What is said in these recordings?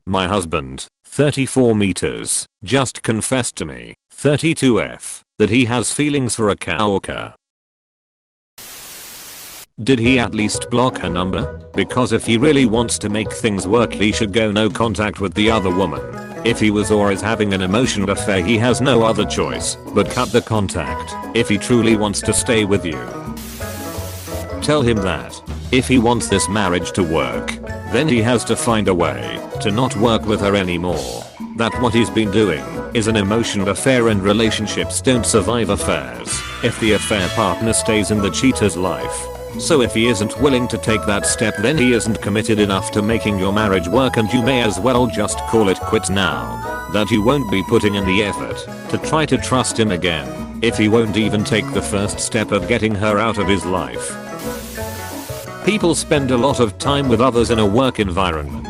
My husband, 34 meters, just confessed to me, 32F, that he has feelings for a coworker. Did he at least block her number? Because if he really wants to make things work, he should go no contact with the other woman. If he was or is having an emotional affair, he has no other choice but cut the contact if he truly wants to stay with you. Tell him that if he wants this marriage to work, then he has to find a way to not work with her anymore. That what he's been doing is an emotional affair, and relationships don't survive affairs if the affair partner stays in the cheater's life. So if he isn't willing to take that step, then he isn't committed enough to making your marriage work, and you may as well just call it quits now. That you won't be putting in the effort to try to trust him again if he won't even take the first step of getting her out of his life. People spend a lot of time with others in a work environment.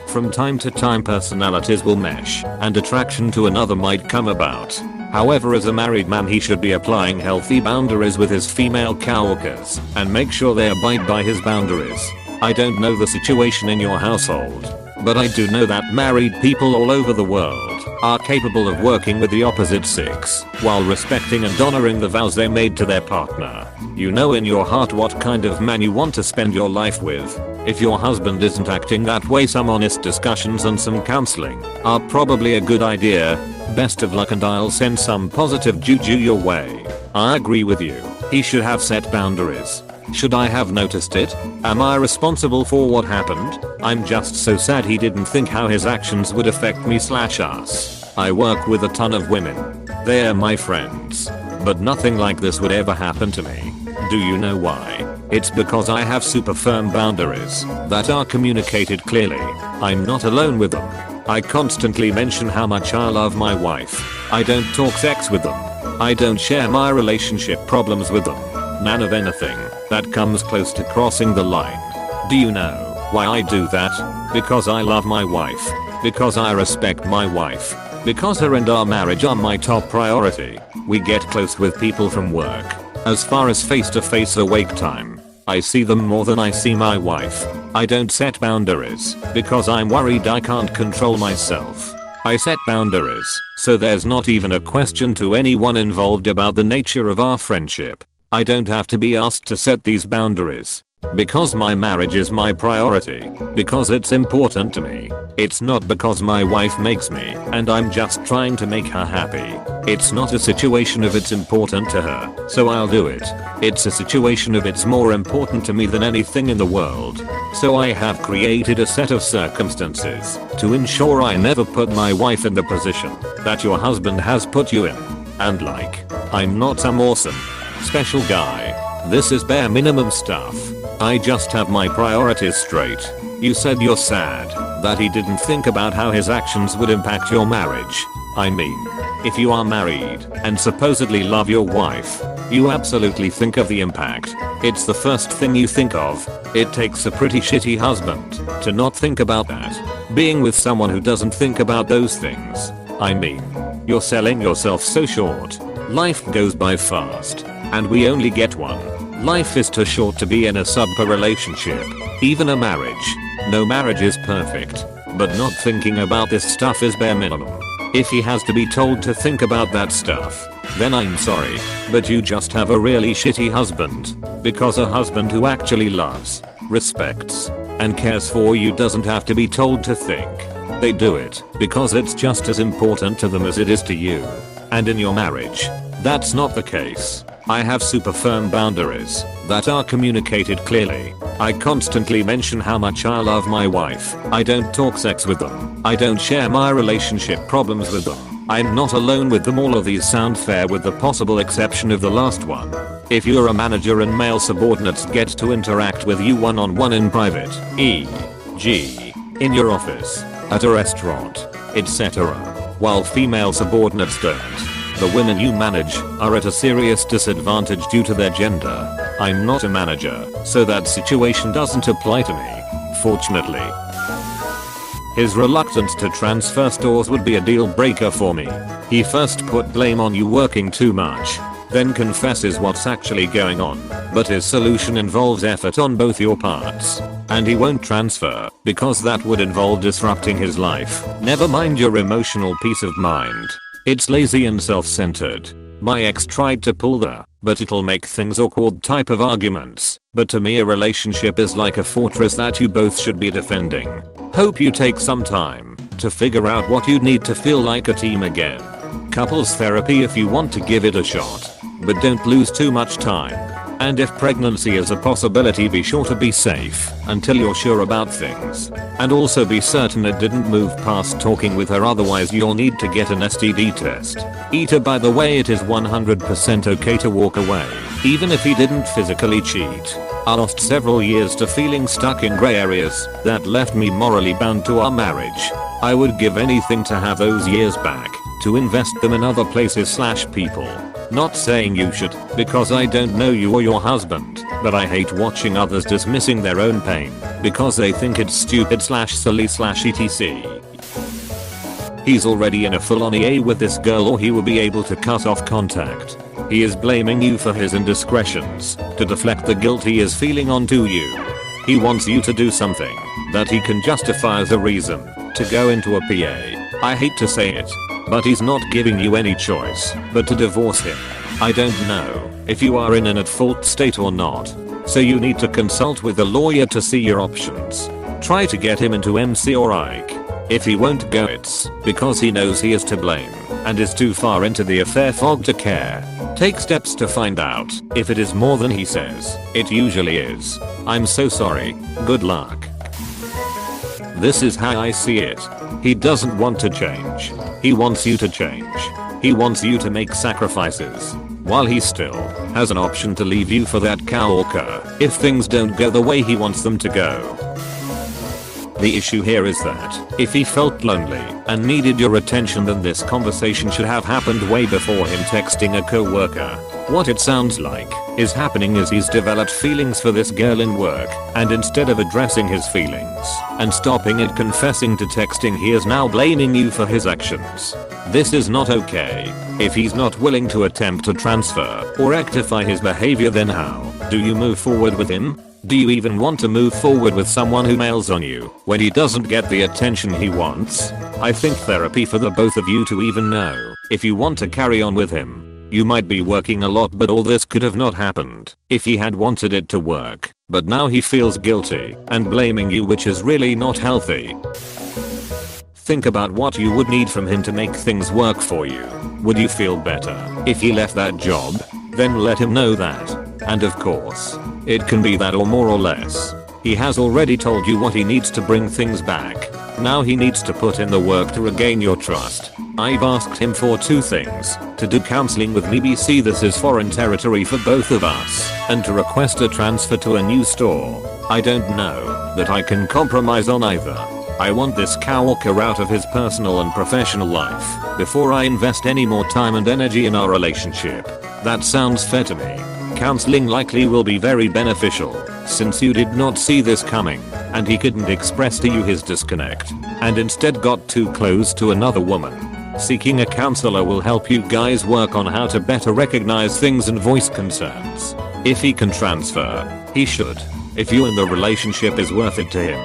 From time to time personalities will mesh and attraction to another might come about. However, as a married man, he should be applying healthy boundaries with his female coworkers and make sure they abide by his boundaries. I don't know the situation in your household, but I do know that married people all over the world are capable of working with the opposite sex while respecting and honoring the vows they made to their partner. You know in your heart what kind of man you want to spend your life with. If your husband isn't acting that way, some honest discussions and some counseling are probably a good idea. Best of luck, and I'll send some positive juju your way. I agree with you. He should have set boundaries. Should I have noticed it? Am I responsible for what happened? I'm just so sad he didn't think how his actions would affect me/us. I work with a ton of women. They're my friends. But nothing like this would ever happen to me. Do you know why? It's because I have super firm boundaries that are communicated clearly. I'm not alone with them. I constantly mention how much I love my wife. I don't talk sex with them. I don't share my relationship problems with them. None of anything that comes close to crossing the line. Do you know why I do that? Because I love my wife. Because I respect my wife. Because her and our marriage are my top priority. We get close with people from work. As far as face-to-face awake time, I see them more than I see my wife. I don't set boundaries because I'm worried I can't control myself. I set boundaries so there's not even a question to anyone involved about the nature of our friendship. I don't have to be asked to set these boundaries. Because my marriage is my priority. Because it's important to me. It's not because my wife makes me and I'm just trying to make her happy. It's not a situation of it's important to her, so I'll do it. It's a situation of it's more important to me than anything in the world. So I have created a set of circumstances to ensure I never put my wife in the position that your husband has put you in. And like, I'm not some awesome, special guy. This is bare minimum stuff. I just have my priorities straight. You said you're sad that he didn't think about how his actions would impact your marriage. I mean, if you are married and supposedly love your wife, you absolutely think of the impact. It's the first thing you think of. It takes a pretty shitty husband to not think about that. Being with someone who doesn't think about those things. I mean, you're selling yourself so short. Life goes by fast, and we only get one. Life is too short to be in a subpar relationship, even a marriage. No marriage is perfect, but not thinking about this stuff is bare minimum. If he has to be told to think about that stuff, then I'm sorry, but you just have a really shitty husband. Because a husband who actually loves, respects, and cares for you doesn't have to be told to think. They do it because it's just as important to them as it is to you. And in your marriage, that's not the case. I have super firm boundaries that are communicated clearly. I constantly mention how much I love my wife. I don't talk sex with them. I don't share my relationship problems with them. I'm not alone with them. All of these sound fair with the possible exception of the last one. If you're a manager and male subordinates get to interact with you one-on-one in private, e.g. in your office, at a restaurant, etc., while female subordinates don't, the women you manage are at a serious disadvantage due to their gender. I'm not a manager, so that situation doesn't apply to me, fortunately. His reluctance to transfer stores would be a deal breaker for me. He first put blame on you working too much. then confesses what's actually going on. But his solution involves effort on both your parts. And he won't transfer because that would involve disrupting his life. Never mind your emotional peace of mind. It's lazy and self-centered. My ex tried to pull the "but it'll make things awkward" type of arguments. But to me a relationship is like a fortress that you both should be defending. Hope you take some time to figure out what you need to feel like a team again. Couples therapy if you want to give it a shot. But don't lose too much time. And if pregnancy is a possibility, be sure to be safe until you're sure about things. And also be certain it didn't move past talking with her, otherwise you'll need to get an STD test. Eater, by the way, it is 100% okay to walk away, even if he didn't physically cheat. I lost several years to feeling stuck in grey areas that left me morally bound to our marriage. I would give anything to have those years back, to invest them in other places/people. Not saying you should, because I don't know you or your husband, but I hate watching others dismissing their own pain because they think it's stupid/silly/etc. He's already in a full-on EA with this girl, or he will be able to cut off contact. He is blaming you for his indiscretions to deflect the guilt he is feeling onto you. He wants you to do something that he can justify as a reason to go into a PA. I hate to say it, but he's not giving you any choice but to divorce him. I don't know if you are in an at-fault state or not, so you need to consult with a lawyer to see your options. Try to get him into MC or Ike. If he won't go, it's because he knows he is to blame and is too far into the affair fog to care. Take steps to find out if it is more than he says. It usually is. I'm so sorry. Good luck. This is how I see it. He doesn't want to change. He wants you to change. He wants you to make sacrifices, while he still has an option to leave you for that coworker if things don't go the way he wants them to go. The issue here is that if he felt lonely and needed your attention, then this conversation should have happened way before him texting a coworker. What it sounds like is happening is he's developed feelings for this girl in work, and instead of addressing his feelings and stopping it confessing to texting, he is now blaming you for his actions. This is not okay. If he's not willing to attempt to transfer or rectify his behavior, then how do you move forward with him? Do you even want to move forward with someone who mails on you when he doesn't get the attention he wants? I think therapy for the both of you to even know if you want to carry on with him. You might be working a lot, but all this could have not happened if he had wanted it to work. But now he feels guilty and blaming you, which is really not healthy. Think about what you would need from him to make things work for you. Would you feel better if he left that job? Then let him know that. And of course, it can be that or more or less. He has already told you what he needs to bring things back. Now he needs to put in the work to regain your trust. I've asked him for two things: to do counseling with me, BC, this is foreign territory for both of us, and to request a transfer to a new store. I don't know that I can compromise on either. I want this coworker out of his personal and professional life before I invest any more time and energy in our relationship. That sounds fair to me. Counseling likely will be very beneficial, since you did not see this coming, and he couldn't express to you his disconnect, and instead got too close to another woman. Seeking a counselor will help you guys work on how to better recognize things and voice concerns. If he can transfer, he should. If you and the relationship is worth it to him,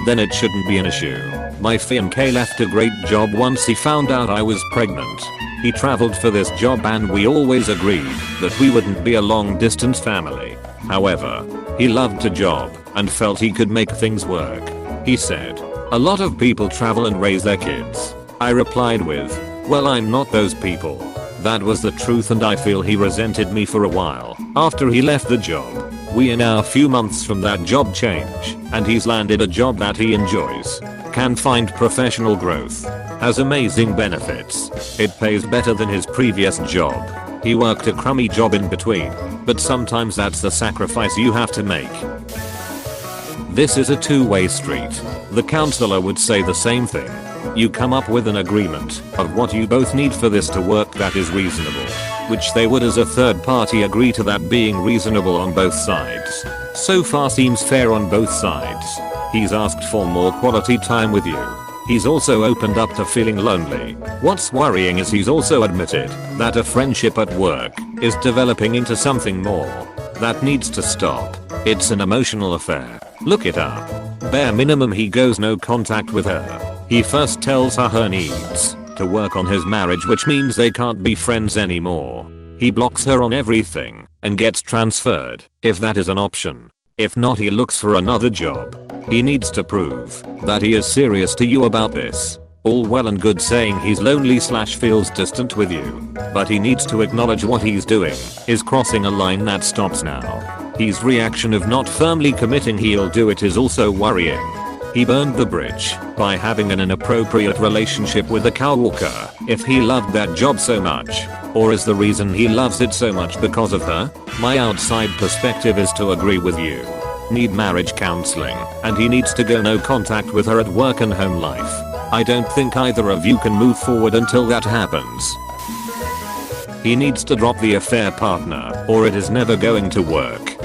then it shouldn't be an issue. My fiancé left a great job once he found out I was pregnant. He traveled for this job, and we always agreed that we wouldn't be a long distance family. However, he loved the job and felt he could make things work. He said, "A lot of people travel and raise their kids." I replied with, "Well, I'm not those people." That was the truth, and I feel he resented me for a while after he left the job. We are now a few months from that job change, and he's landed a job that he enjoys, can find professional growth, has amazing benefits. It pays better than his previous job. He worked a crummy job in between, but sometimes that's the sacrifice you have to make. This is a two-way street. The counselor would say the same thing. You come up with an agreement of what you both need for this to work that is reasonable, which they would as a third party agree to that being reasonable on both sides. So far seems fair on both sides. He's asked for more quality time with you. He's also opened up to feeling lonely. What's worrying is he's also admitted that a friendship at work is developing into something more. That needs to stop. It's an emotional affair. Look it up. Bare minimum he goes no contact with her. He first tells her needs to work on his marriage, which means they can't be friends anymore. He blocks her on everything and gets transferred if that is an option. If not, he looks for another job. He needs to prove that he is serious to you about this. All well and good saying he's lonely / feels distant with you, but he needs to acknowledge what he's doing is crossing a line that stops now. His reaction of not firmly committing he'll do it is also worrying. He burned the bridge by having an inappropriate relationship with a coworker. If he loved that job so much, or is the reason he loves it so much because of her? My outside perspective is to agree with you. Need marriage counseling, and he needs to go no contact with her at work and home life. I don't think either of you can move forward until that happens. He needs to drop the affair partner, or it is never going to work.